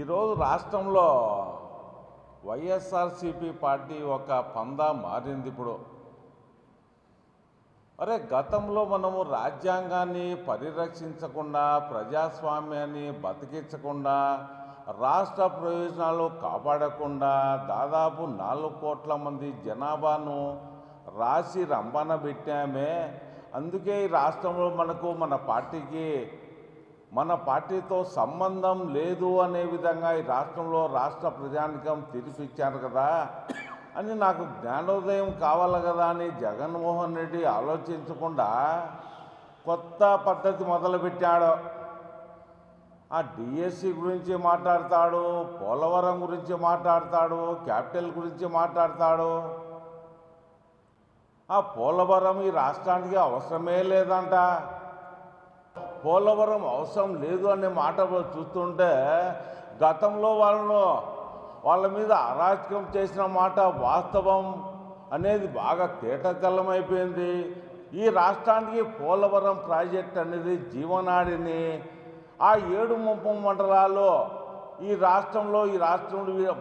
ఈరోజు రాష్ట్రంలో వైఎస్ఆర్సీపీ పార్టీ ఒక పందా మారింది. ఇప్పుడు గతంలో మనము రాజ్యాంగాన్ని పరిరక్షించకుండా, ప్రజాస్వామ్యాన్ని బతికించకుండా, రాష్ట్ర ప్రయోజనాలు కాపాడకుండా దాదాపు 4 కోట్ల మంది జనాభాను రాసి రంపాన పెట్టామే. అందుకే ఈ రాష్ట్రంలో మన పార్టీతో సంబంధం లేదు అనే విధంగా ఈ రాష్ట్రంలో రాష్ట్ర ప్రజానికం తీర్పిచ్చారు కదా అని నాకు జ్ఞానోదయం కావాలి కదా అని జగన్మోహన్ రెడ్డి ఆలోచించకుండా కొత్త పద్ధతి మొదలుపెట్టాడు. ఆ డిఎస్సి గురించి మాట్లాడతాడు, పోలవరం గురించి మాట్లాడతాడు, క్యాపిటల్ గురించి మాట్లాడతాడు. ఆ పోలవరం ఈ రాష్ట్రానికి అవసరమే లేదంట. పోలవరం అవసరం లేదు అనే మాట చూస్తుంటే గతంలో వాళ్ళ మీద అరాచకం చేసిన మాట వాస్తవం అనేది బాగా తేటతెల్లమైపోయింది. ఈ రాష్ట్రానికి పోలవరం ప్రాజెక్ట్ అనేది జీవనాడిని. ఆ 7 ముంపు మండలాల్లో ఈ రాష్ట్రంలో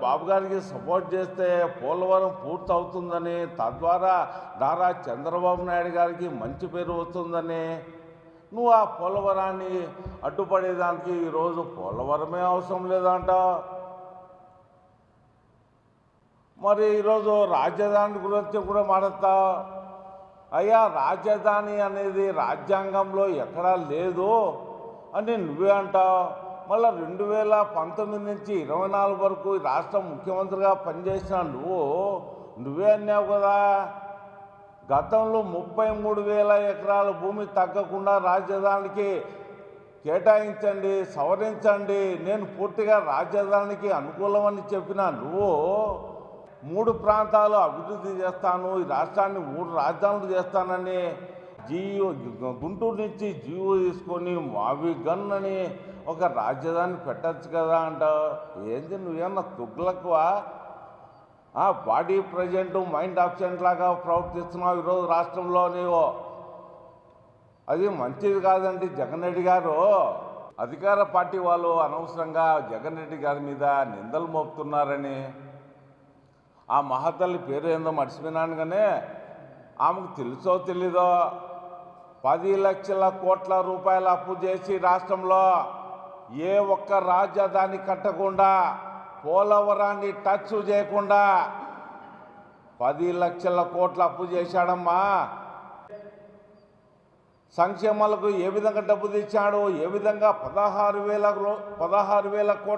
బాబు గారికి సపోర్ట్ చేస్తే పోలవరం పూర్తవుతుందని, తద్వారా నారా చంద్రబాబు నాయుడు గారికి మంచి పేరు వస్తుందని నువ్వు ఆ పోలవరాన్ని అడ్డుపడేదానికి ఈరోజు పోలవరమే అవసరం లేదంట. మరి ఈరోజు రాజధాని గురించి కూడా మాట్లాడతావు. అయ్యా, రాజధాని అనేది రాజ్యాంగంలో ఎక్కడా లేదు అని నువ్వే అంటావు. మళ్ళీ 2019 నుంచి 24 వరకు రాష్ట్ర ముఖ్యమంత్రిగా పనిచేసిన నువ్వే అన్నావు కదా, గతంలో 33,000 ఎకరాల భూమి తగ్గకుండా రాజధానికి కేటాయించండి, సవరించండి, నేను పూర్తిగా రాజధానికి అనుకూలమని చెప్పిన నువ్వు 3 ప్రాంతాలు అభివృద్ధి చేస్తాను, ఈ రాష్ట్రాన్ని 3 రాజధానులు చేస్తానని గుంటూరు నుంచి జీవో తీసుకొని మావిగన్ అని ఒక రాజధాని పెట్టచ్చు కదా అంటావు. ఏంది నువ్వేమన్నా తుగ్లకువా? బాడీ ప్రజెంట్ మైండ్ అబ్సెంట్ లాగా ప్రవర్తిస్తున్నావు ఈరోజు రాష్ట్రంలో. నీవు అది మంచిది కాదండి. జగన్ రెడ్డి గారు, అధికార పార్టీ వాళ్ళు అనవసరంగా జగన్ రెడ్డి గారి మీద నిందలు మోపుతున్నారని, ఆ మహతల్లి పేరు ఏందో మర్చిపోయినాను కానీ ఆమెకు తెలుసో తెలీదో 10 లక్షల కోట్ల రూపాయల అప్పు చేసి రాష్ట్రంలో ఏ ఒక్క రాజధాని కట్టకుండా, పోలవరాన్ని టచ్ చేయకుండా 10 లక్షల కోట్ల అప్పు చేశాడమ్మా. సంక్షేమాలకు ఏ విధంగా డబ్బు తెచ్చాడు, ఏ విధంగా 16,000 కోట్ల